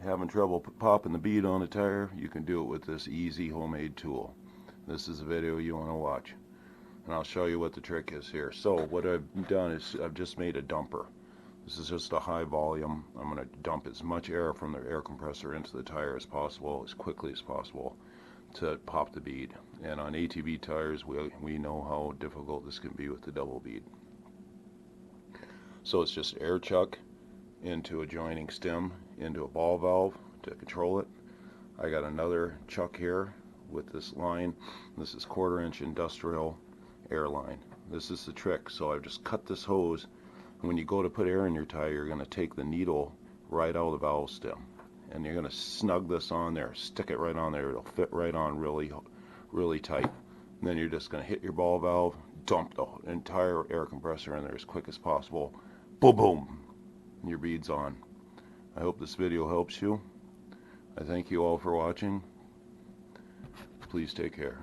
having trouble popping the bead on a tire, you can do it with this easy homemade tool. This is a video you want to watch, and I'll show you what the trick is here. So what I've done is I've just made a dumper. This is just a high volume. I'm going to dump as much air from the air compressor into the tire as possible, as quickly as possible, to pop the bead. And on ATV tires, we know how difficult this can be with the double bead. So it's just air chuck into a joining stem into a ball valve to control it. I got another chuck here with this line. This is 1/4 inch industrial air line. This is the trick. So I've just cut this hose. When you go to put air in your tire, you're going to take the needle right out of the valve stem, and you're going to snug this on there, stick it right on there. It'll fit right on really tight. And then you're just going to hit your ball valve, dump the entire air compressor in there as quick as possible. Boom, boom, and your bead's on. I hope this video helps you. I thank you all for watching. Please take care.